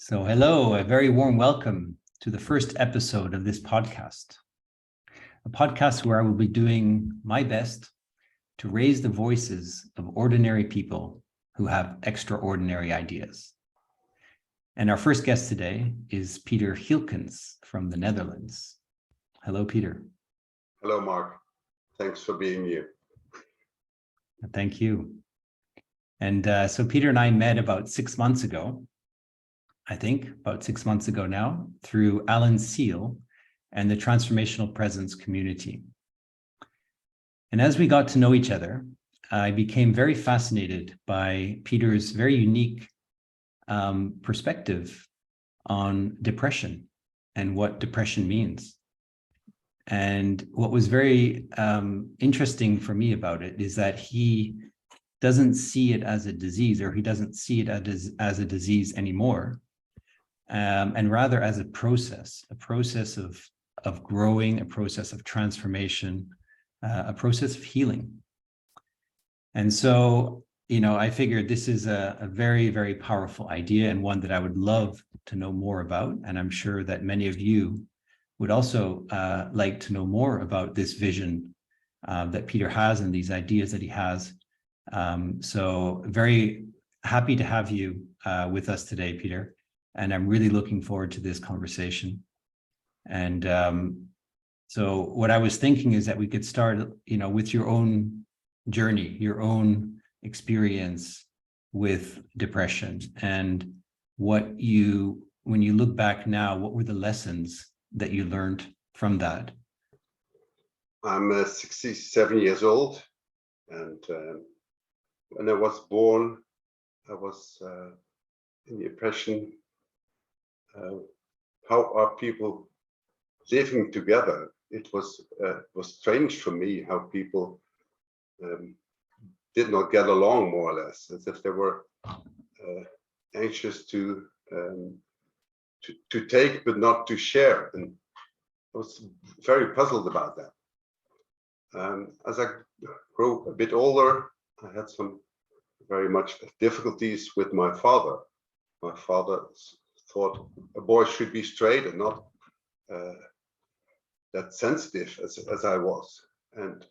So hello, a very warm welcome to the first episode of this podcast, a podcast where I will be doing my best to raise the voices of ordinary people who have extraordinary ideas. And our first guest today is Peter Gielkens from the Netherlands. Hello, Peter. Hello, Mark. Thanks for being here. Thank you. And so Peter and I met about 6 months ago, I think about 6 months ago now, through Alan Seal and the Transformational Presence community. And as we got to know each other, I became very fascinated by Peter's very unique perspective on depression and what depression means. And what was very interesting for me about it is that he doesn't see it as a disease, or he doesn't see it as a disease anymore, and rather as a process of growing, a process of transformation, a process of healing. And so, I figured this is a very, very powerful idea, and one that I would love to know more about. And I'm sure that many of you would also like to know more about this vision that Peter has and these ideas that he has. So very happy to have you with us today, Peter. And I'm really looking forward to this conversation. And so what I was thinking is that we could start, with your own journey, your own experience with depression, and when you look back now, what were the lessons that you learned from that? I'm 67 years old, and when I was born, I was in depression. How are people living together? It was strange for me how people did not get along, more or less, as if they were anxious to take but not to share, and I was very puzzled about that. As I grew a bit older, I had some very much difficulties with my father. My father thought a boy should be straight and not that sensitive as I was, and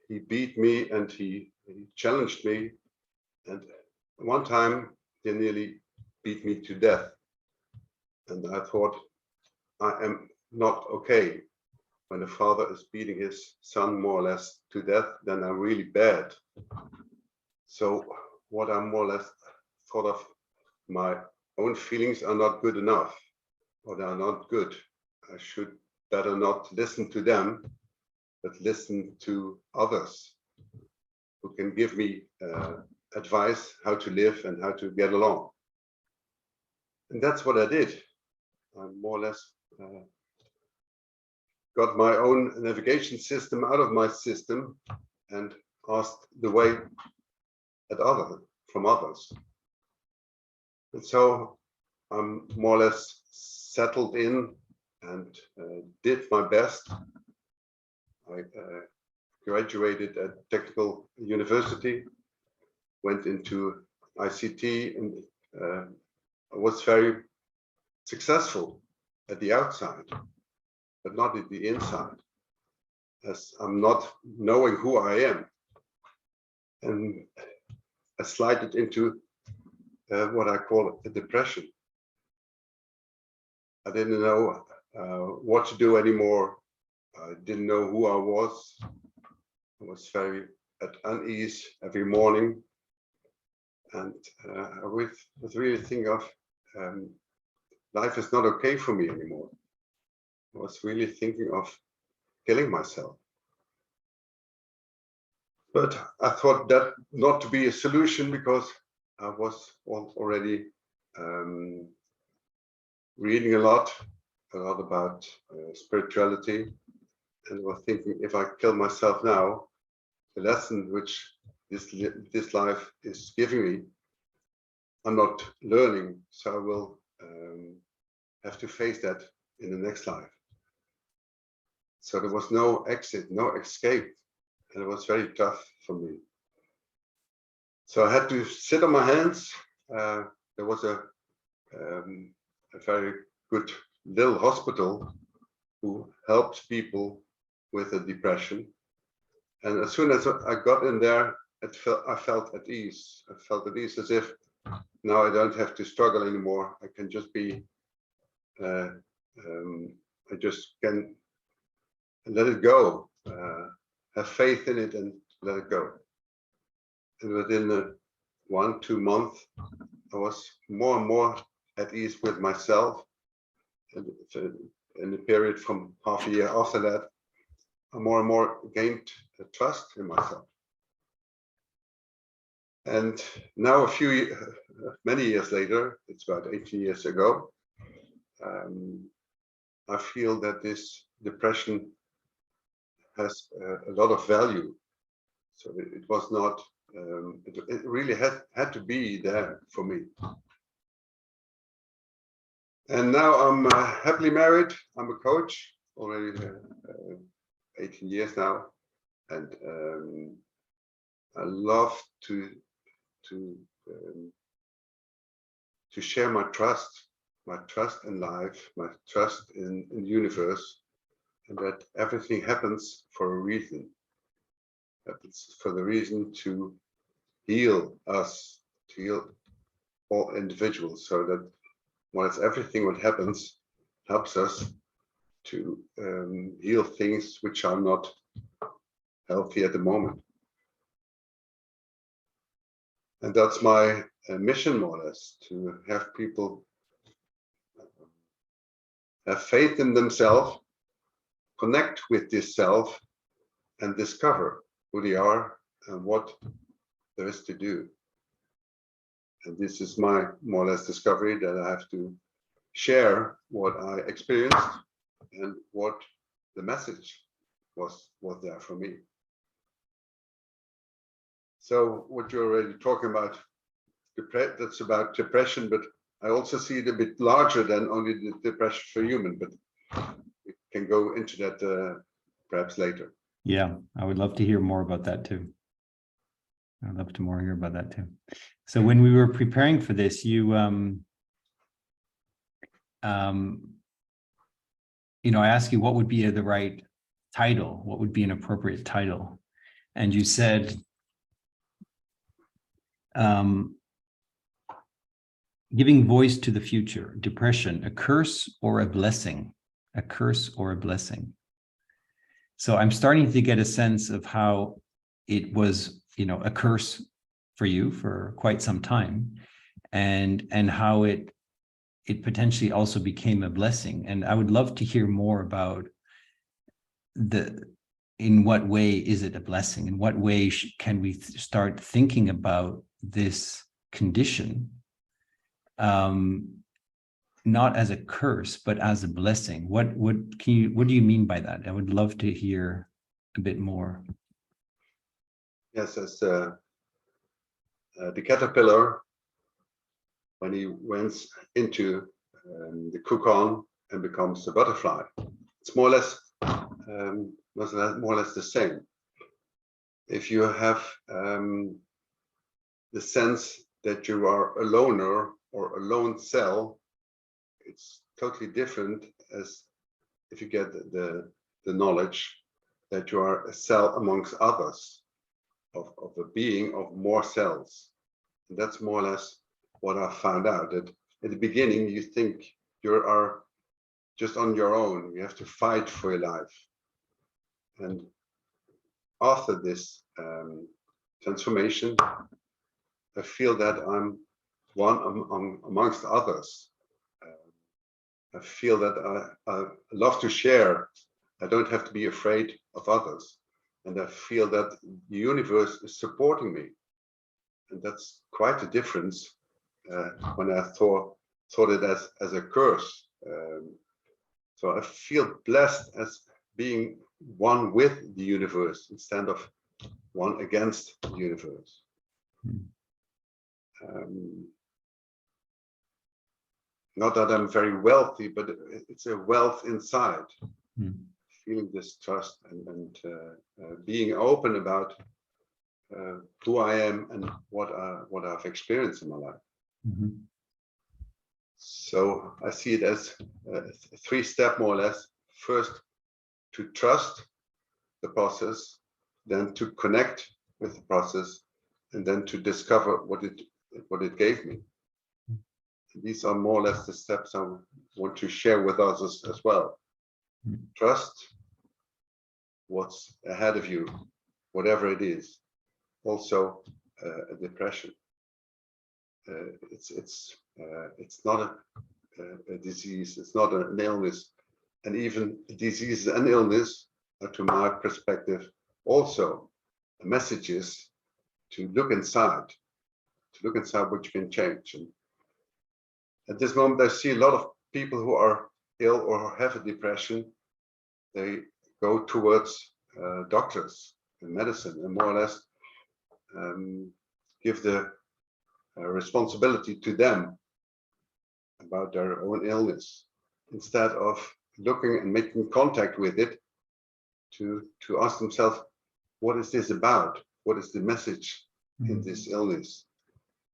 he beat me and he challenged me, and one time he nearly beat me to death. And I thought, I am not okay. When a father is beating his son more or less to death, then I'm really bad. So what I more or less thought of, my own feelings are not good enough, or they are not good. I should better not listen to them, but listen to others who can give me advice how to live and how to get along. And that's what I did. I more or less got my own navigation system out of my system and asked the way from others. And so I'm more or less settled in and did my best. I graduated at technical university, went into ICT, and I was very successful at the outside, but not at the inside, as I'm not knowing who I am. And I slided into what I call a depression. I didn't know what to do anymore. I didn't know who I was. I was very at unease every morning. And I was really thinking of life is not okay for me anymore. I was really thinking of killing myself. But I thought that not to be a solution, because I was already reading a lot about spirituality, and was thinking, if I kill myself now, the lesson which this life is giving me, I'm not learning, so I will have to face that in the next life. So there was no exit, no escape, and it was very tough for me. So I had to sit on my hands. There was a a very good little hospital who helped people with a depression. And as soon as I got in there, I felt at ease. I felt at ease, as if now I don't have to struggle anymore. I can just be, I just can let it go, have faith in it and let it go. And within 1-2 months, I was more and more at ease with myself. And in the period from half a year after that, I more and more gained trust in myself. And now many years later, it's about 18 years ago, I feel that this depression has a lot of value. So it was not, it really had to be there for me. And now I'm happily married. I'm a coach already 18 years now. And I love to share my trust in life, my trust in the universe, and that everything happens for a reason. That it's for the reason to heal us, to heal all individuals, so that everything what happens helps us to heal things which are not healthy at the moment. And that's my mission, more or less, to have people have faith in themselves, connect with this self, and discover who they are and what there is to do. And this is my more or less discovery, that I have to share what I experienced and what the message was there for me. So what you're already talking about, that's about depression, but I also see it a bit larger than only the depression for human, but we can go into that perhaps later. Yeah, I would love to hear more about that too. I'd love to hear about that too. So when we were preparing for this, you I asked you what would be the right title, what would be an appropriate title, and you said giving voice to the future, depression, a curse or a blessing, a curse or a blessing. So I'm starting to get a sense of how it was, a curse for you for quite some time, and how it potentially also became a blessing. And I would love to hear more about in what way is it a blessing? In what way can we start thinking about this condition, not as a curse, but as a blessing? What do you mean by that? I would love to hear a bit more. Yes, as the caterpillar, when he went into the cocoon and becomes a butterfly, it's more or less the same. If you have the sense that you are a loner or a lone cell, it's totally different as if you get the knowledge that you are a cell amongst others, of a being of more cells. And that's more or less what I found out, that at the beginning you think you are just on your own, you have to fight for your life. And after this transformation, I feel that I'm one amongst others. I feel that I love to share. I don't have to be afraid of others. And I feel that the universe is supporting me. And that's quite a difference when I thought it as a curse. So I feel blessed as being one with the universe instead of one against the universe. Not that I'm very wealthy, but it's a wealth inside. Feeling this trust and being open about who I am and what I've experienced in my life. So I see it as a 3-step more or less. First, to trust the process, then to connect with the process, and then to discover what it gave me. These are more or less the steps I want to share with others as well. Trust what's ahead of you, whatever it is. Also, a depression. It's not a disease. It's not an illness, and even disease and illness are, to my perspective, also messages to look inside what you can change. And at this moment, I see a lot of people who are ill or have a depression. They go towards doctors and medicine, and more or less give the responsibility to them about their own illness, instead of looking and making contact with it to ask themselves, what is this about? What is the message in this illness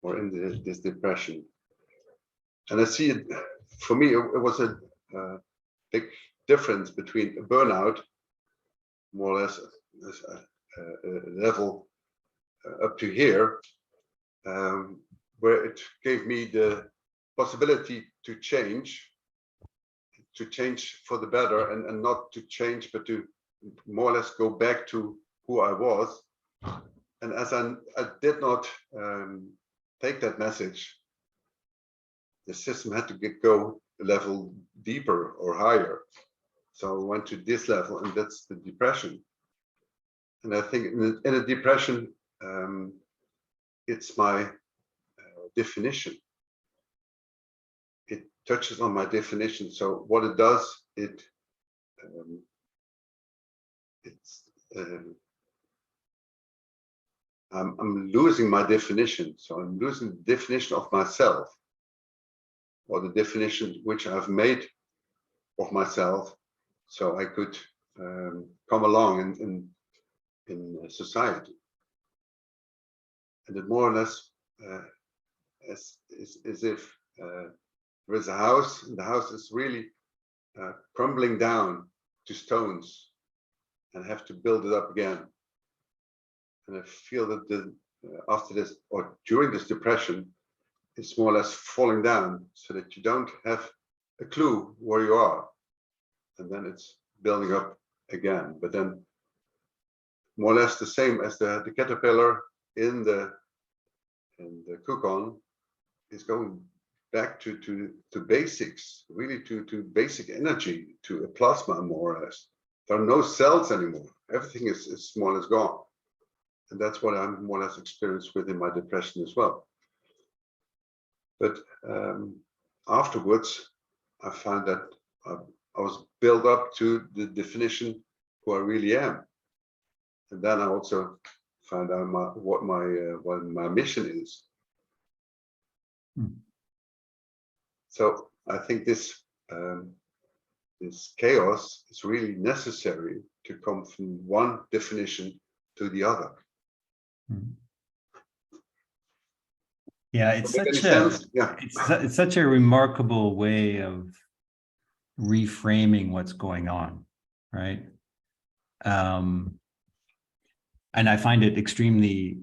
or in this depression? And I see it, for me, it was a big difference between a burnout, more or less a level up to here, where it gave me the possibility to change for the better, and not to change, but to more or less go back to who I was. And as I did not take that message, the system had to go a level deeper or higher. So I went to this level, and that's the depression. And I think in a depression, it's my definition. It touches on my definition. So what it does, I'm losing my definition. So I'm losing the definition of myself, or the definition which I've made of myself, so I could come along in society. And it more or less as if there is a house, and the house is really crumbling down to stones, and I have to build it up again. And I feel that after this, or during this depression, it's more or less falling down, so that you don't have a clue where you are, and then it's building up again. But then more or less the same as the caterpillar in the cocoon is going back to basics, really to basic energy, to a plasma, more or less. There are no cells anymore. Everything is more or less gone. And that's what I'm more or less experienced with in my depression as well. But afterwards, I found that I was built up to the definition who I really am. And then I also found out what my mission is. So I think this chaos is really necessary to come from one definition to the other. Yeah, it's such a remarkable way of reframing what's going on, right? And I find it extremely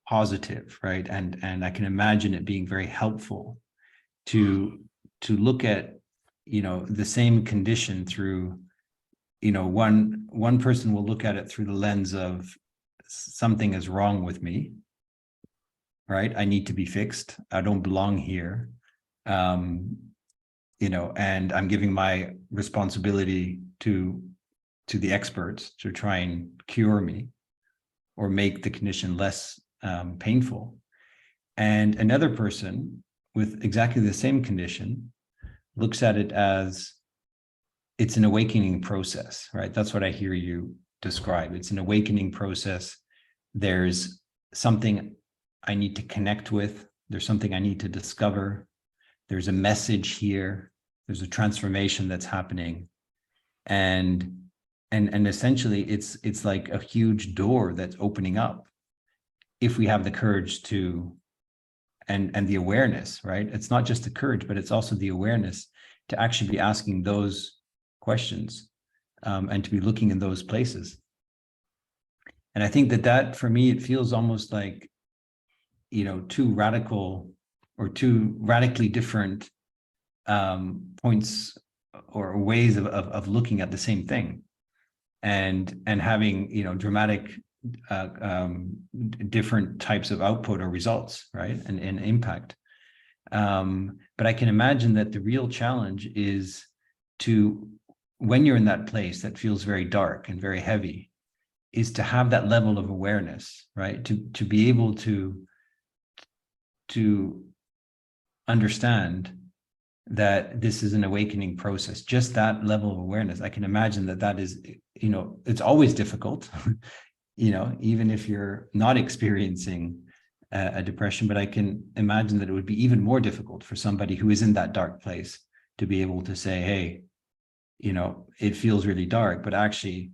positive, right? And I can imagine it being very helpful to look at, the same condition through, one person will look at it through the lens of something is wrong with me, right? I need to be fixed. I don't belong here. And I'm giving my responsibility to the experts to try and cure me or make the condition less painful. And another person with exactly the same condition looks at it as it's an awakening process, right? That's what I hear you describe. It's an awakening process. There's something I need to connect with. There's something I need to discover. There's a message here. There's a transformation that's happening. And essentially it's like a huge door that's opening up if we have the courage to and the awareness, right? It's not just the courage, but it's also the awareness to actually be asking those questions, and to be looking in those places. And I think that for me, it feels almost like, two radical or two radically different points or ways of looking at the same thing, and having dramatic different types of output or results, right, and impact. But I can imagine that the real challenge is to, when you're in that place that feels very dark and very heavy, is to have that level of awareness, right, to be able to understand that this is an awakening process. Just that level of awareness, I can imagine that is, it's always difficult, even if you're not experiencing a depression, but I can imagine that it would be even more difficult for somebody who is in that dark place to be able to say, hey, it feels really dark, but actually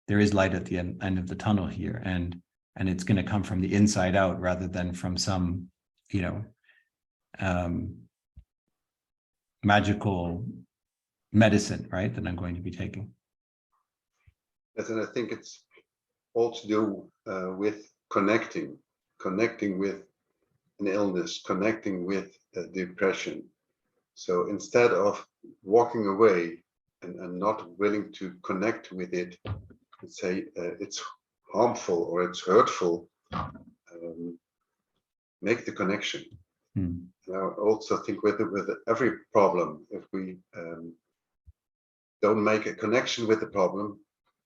there is light at the end of the tunnel here, and it's going to come from the inside out rather than from some magical medicine, right, that I'm going to be taking. Yes, and I think it's all to do with connecting with an illness, connecting with depression. So instead of walking away and not willing to connect with it and say it's harmful or it's hurtful, make the connection. I also think with every problem, if we don't make a connection with the problem,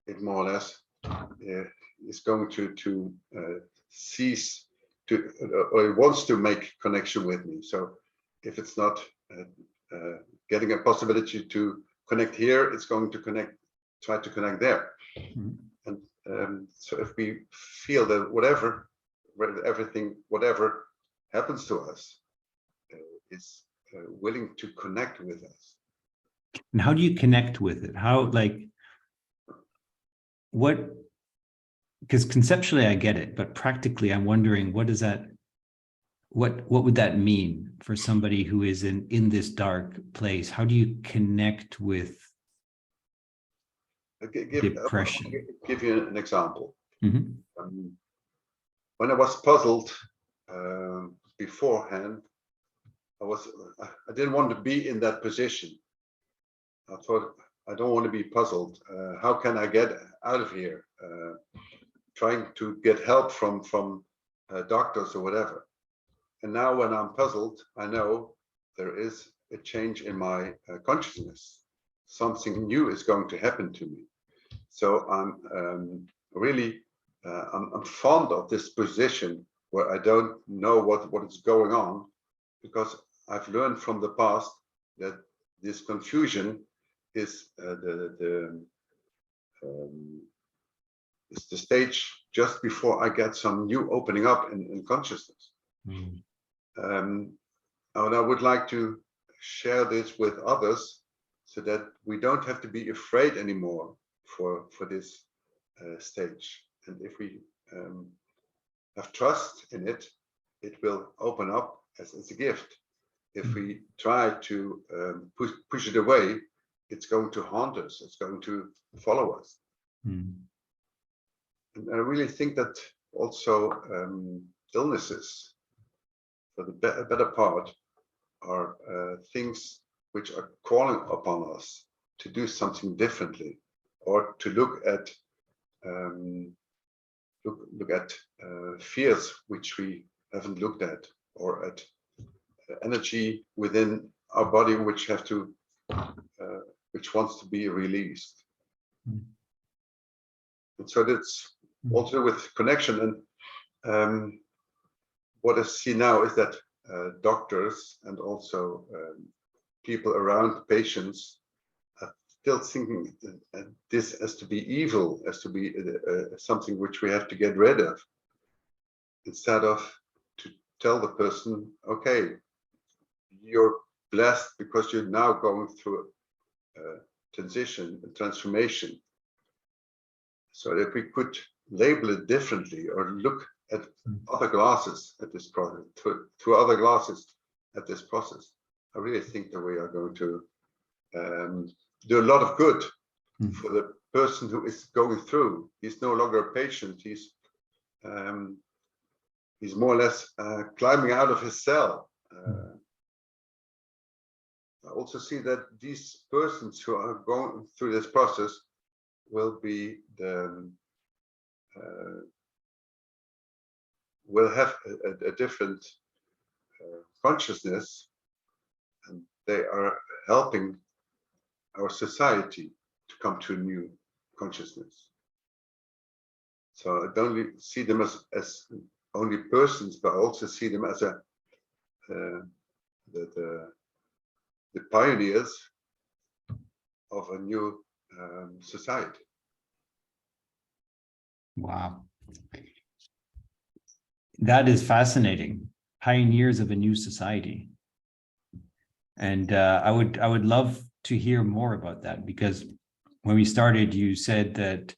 it more or less is going to cease to, or it wants to make connection with me. So if it's not getting a possibility to connect here, it's going to try to connect there. And so if we feel that whatever happens to us is willing to connect with us. And how do you connect with it? How, because conceptually I get it, but practically I'm wondering, what would that mean for somebody who is in this dark place? How do you connect with depression? I'll give you an example. Mm-hmm. When I was puzzled beforehand, I didn't want to be in that position. I thought, I don't want to be puzzled. How can I get out of here? Trying to get help from doctors or whatever. And now when I'm puzzled, I know there is a change in my consciousness. Something new is going to happen to me. So I'm really, I'm fond of this position where I don't know what is going on, because I've learned from the past that this confusion is it's the stage just before I get some new opening up in consciousness. And I would like to share this with others so that we don't have to be afraid anymore for this stage. And if we have trust in it, it will open up as a gift. If we try to push it away, it's going to haunt us. It's going to follow us. And I really think that also illnesses, for the better part, are things which are calling upon us to do something differently, or to look at fears which we haven't looked at, or at energy within our body which wants to be released. And so that's also with connection. And what I see now is that doctors and also people around patients are still thinking this as to be evil, as to be something which we have to get rid of, instead of to tell the person, okay, you're blessed because you're now going through a transition, a transformation. So if we could label it differently, or look at other glasses at this process, to other glasses at this process, I really think that we are going to do a lot of good for the person who is going through. He's no longer a patient. He's more or less climbing out of his cell. I also see that these persons who are going through this process will be will have a different consciousness, and they are helping our society to come to a new consciousness. So I don't see them as only persons, but I also see them as the pioneers of a new society. Wow. That is fascinating. Pioneers of a new society. And I would love to hear more about that, because when we started, you said that,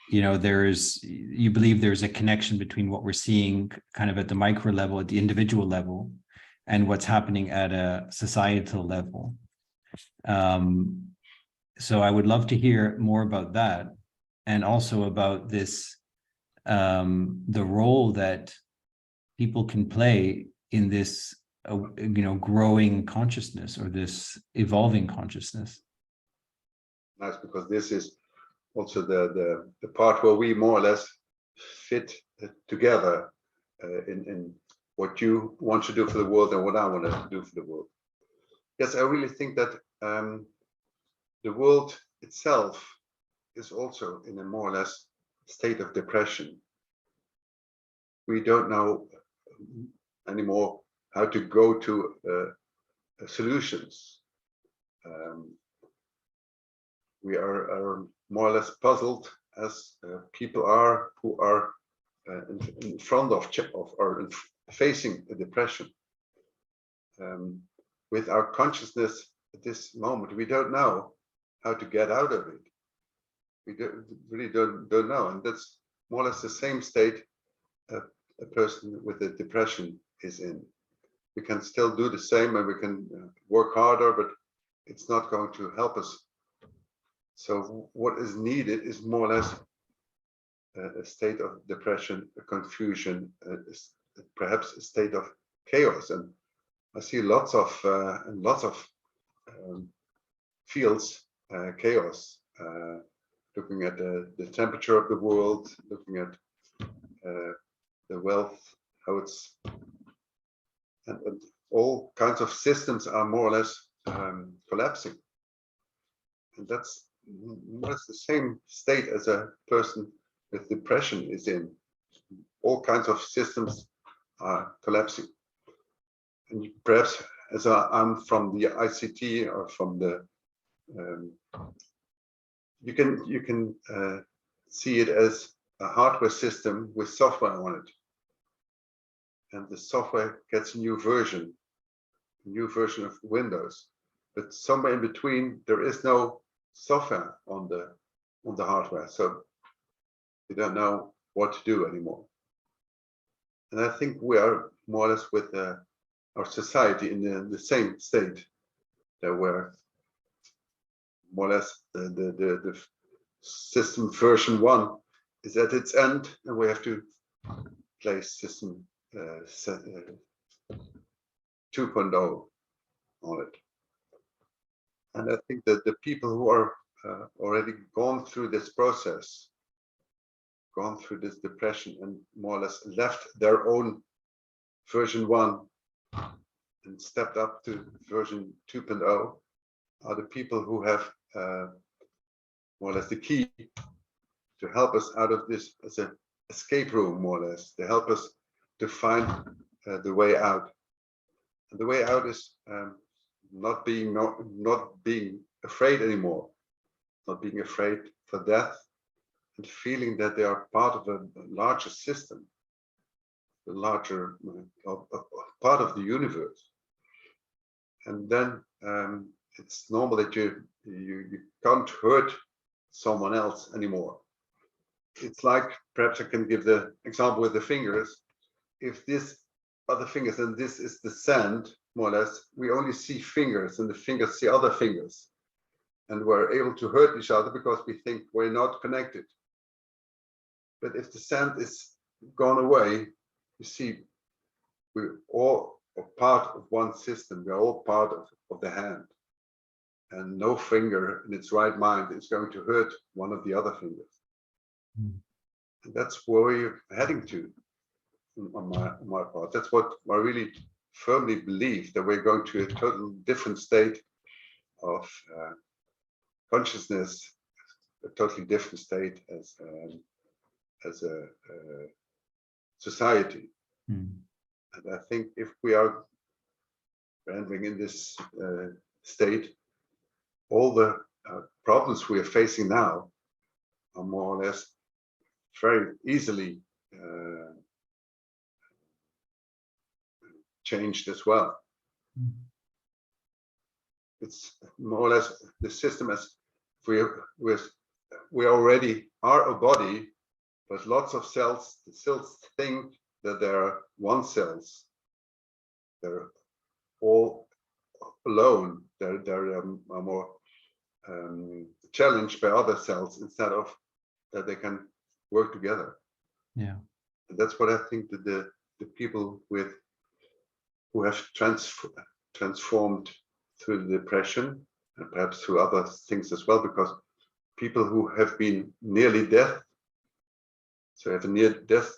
you know, you believe there's a connection between what we're seeing kind of at the micro level, at the individual level, and what's happening at a societal level. So I would love to hear more about that, and also about this, the role that people can play in this, you know, growing consciousness, or this evolving consciousness. Nice, because this is also the part where we more or less fit together in what you want to do for the world and what I want to do for the world. Yes, I really think that the world itself is also in a more or less state of depression. We don't know anymore how to go to solutions. We are more or less puzzled, as people are who are in front of or facing a depression. With our consciousness at this moment, we don't know how to get out of it. We really don't know, and that's more or less the same state a person with a depression is in. We can still do the same, and we can work harder, but it's not going to help us. So what is needed is more or less a state of depression, a confusion, perhaps a state of chaos. And I see lots of fields, chaos, looking at the temperature of the world, looking at the wealth, how it's, and all kinds of systems are more or less collapsing. And that's more or less the same state as a person with depression is in. All kinds of systems are collapsing. And perhaps, as I'm from the ICT, or from the, you can see it as a hardware system with software on it. And the software gets a new version of Windows. But somewhere in between, there is no software on the hardware, so we don't know what to do anymore. And I think we are more or less with our society in the same state, that where more or less the system version 1 is at its end, and we have to place system 2.0 on it. And I think that the people who are already gone through this process, gone through this depression, and more or less left their own version 1 and stepped up to version 2.0, are the people who have more or less the key to help us out of this as an escape room, more or less. They help us to find the way out. And the way out is not being afraid anymore, not being afraid for death, and feeling that they are part of a larger system, the larger part of the universe. And then it's normal that you can't hurt someone else anymore. it's like, perhaps I can give the example with the fingers. If this are the fingers and this is the sand, more or less, we only see fingers and the fingers see other fingers. And we're able to hurt each other because we think we're not connected. But if the sand is gone away, you see, we're all a part of one system. We're all part of the hand. And no finger in its right mind is going to hurt one of the other fingers. Mm. And that's where we're heading to on my part. That's what I really firmly believe, that we're going to a totally different state of consciousness, a totally different state as a society. Mm. And I think if we are entering in this state, all the problems we are facing now are more or less very easily changed as well. Mm. It's more or less the system as we already are a body, but lots of cells still think that they're one cells. They're all alone. They're more challenged by other cells instead of that they can work together. Yeah. And that's what I think that the people who have transformed through the depression, and perhaps through other things as well, because people who have been nearly death, so have a near-death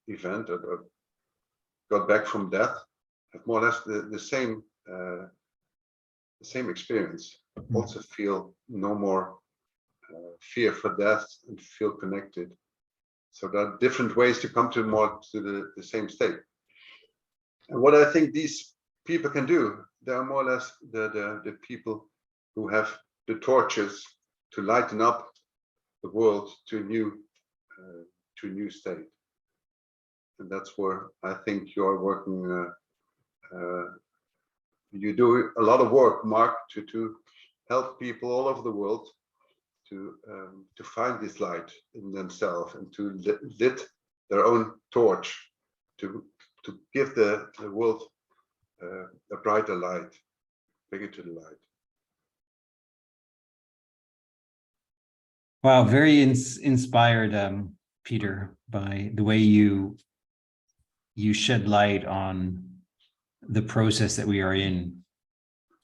event or got back from death, have more or less the same experience. Mm. Also feel no more fear for death and feel connected. So there are different ways to come to the same state. And what I think these people can do, they are more or less the people who have the torches to lighten up the world to a new state. And that's where I think you are working. You do a lot of work, Mark, to help people all over the world to find this light in themselves and to lit their own torch to give the world a brighter light, bring it to the light. Wow, very inspired, Peter, by the way you shed light on the process that we are in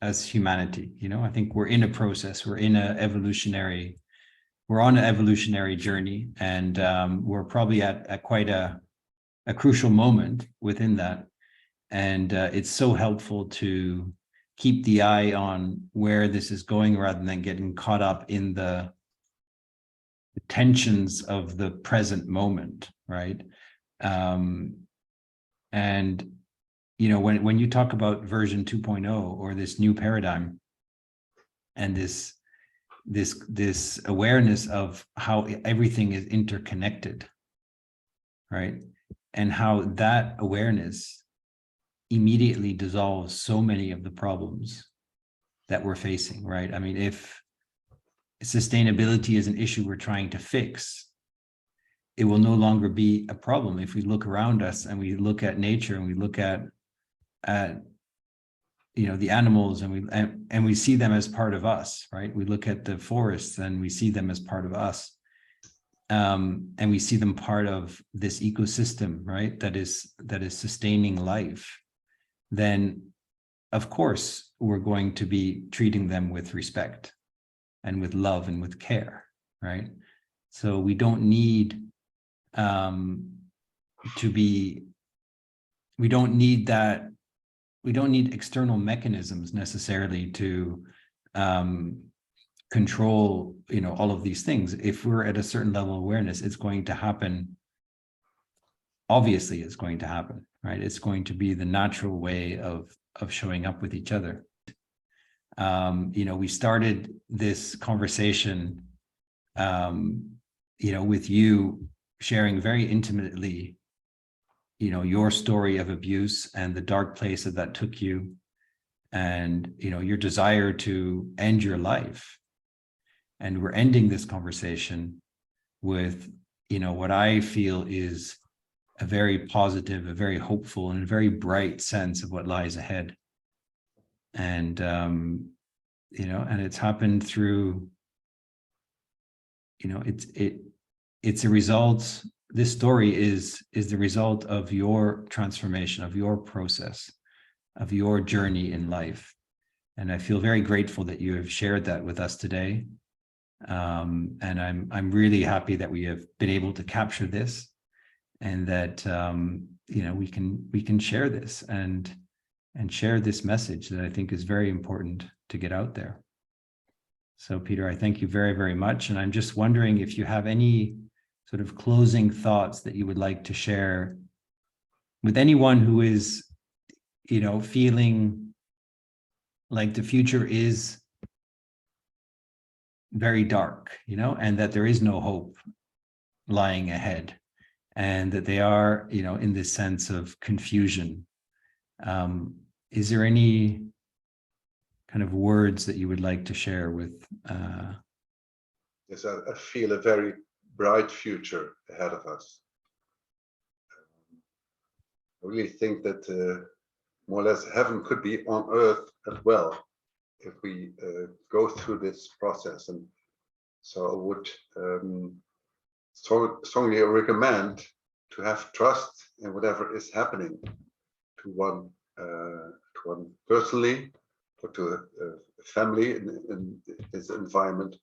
as humanity. You know, I think we're in a process. We're on an evolutionary journey, and we're probably at quite a crucial moment within that. And it's so helpful to keep the eye on where this is going rather than getting caught up in the tensions of the present moment, right? And you know, when you talk about version 2.0 or this new paradigm and this awareness of how everything is interconnected, right? And how that awareness immediately dissolves so many of the problems that we're facing, right? I mean, if sustainability is an issue we're trying to fix, it will no longer be a problem if we look around us and we look at nature and we look at you know, the animals, and we see them as part of us, right? We look at the forests and we see them as part of us, and we see them part of this ecosystem, right? That is sustaining life. Then, of course, we're going to be treating them with respect and with love and with care, right? So we don't need we don't need external mechanisms necessarily to control, you know, all of these things. If we're at a certain level of awareness, it's going to happen. Obviously, it's going to happen, right? It's going to be the natural way of showing up with each other. You know, we started this conversation, you know, with you sharing very intimately, you know, your story of abuse and the dark place that took you, and, you know, your desire to end your life. And we're ending this conversation with, what I feel is a very positive, a very hopeful, and a very bright sense of what lies ahead. And, and it's happened through, it's a result. This story is the result of your transformation, of your process, of your journey in life. And I feel very grateful that you have shared that with us today. And I'm really happy that we have been able to capture this, and that we can share this and share this message that I think is very important to get out there. So, Peter, I thank you very, very much. And I'm just wondering if you have any sort of closing thoughts that you would like to share with anyone who is, feeling like the future is very dark, and that there is no hope lying ahead, and that they are, in this sense of confusion. Is there any kind of words that you would like to share with? Yes, I feel a very bright future ahead of us. I really think that more or less heaven could be on earth as well if we go through this process. And so I would strongly recommend to have trust in whatever is happening to one personally, or to a family in this environment,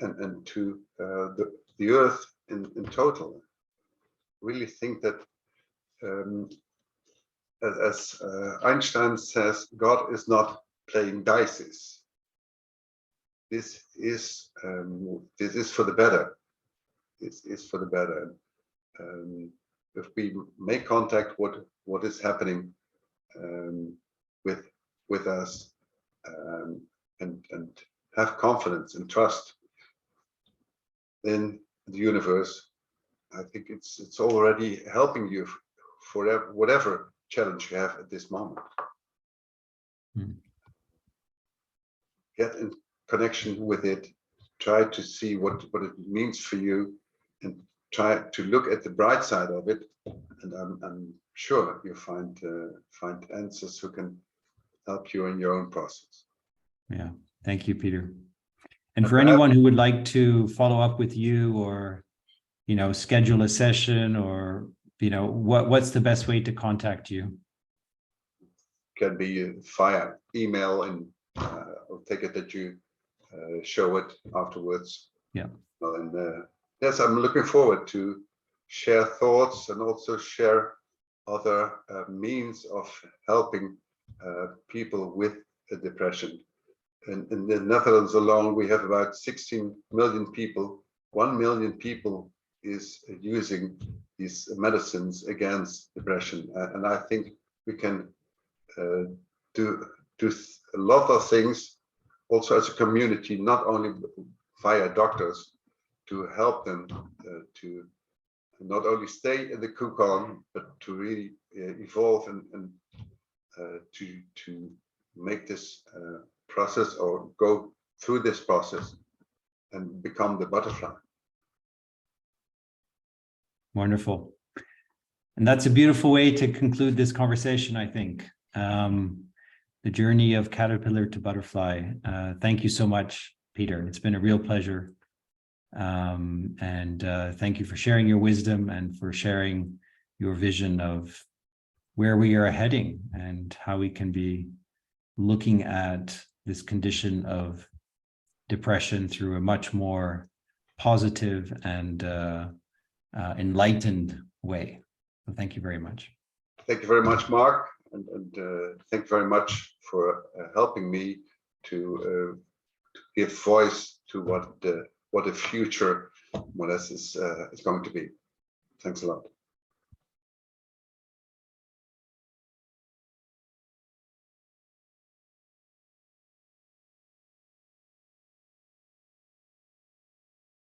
and to the earth in total. I really think that as Einstein says, God is not playing dice. This is for the better. This is for the better. If we make contact what is happening with us, and have confidence and trust in the universe, I think it's already helping you for whatever challenge you have at this moment. Get in connection with it, try to see what it means for you, and try to look at the bright side of it, and I'm sure you'll find answers who can help you in your own process. Yeah, thank you, Peter. And for anyone who would like to follow up with you, or schedule a session, or what's the best way to contact you? Can be via email, and I'll take it that you show it afterwards. Yeah. And yes, I'm looking forward to share thoughts and also share other means of helping people with depression. And in the Netherlands alone, we have about 16 million people. 1 million people is using these medicines against depression. And I think we can do a lot of things also as a community, not only via doctors, to help them to not only stay in the cocoon, but to really evolve and to make this process, or go through this process and become the butterfly. Wonderful. And that's a beautiful way to conclude this conversation, I think. The journey of caterpillar to butterfly. Thank you so much, Peter. It's been a real pleasure. And thank you for sharing your wisdom and for sharing your vision of where we are heading and how we can be looking at this condition of depression through a much more positive and enlightened way. So thank you very much. Thank you very much, Mark, and thank you very much for helping me to give voice to what the future, is going to be. Thanks a lot.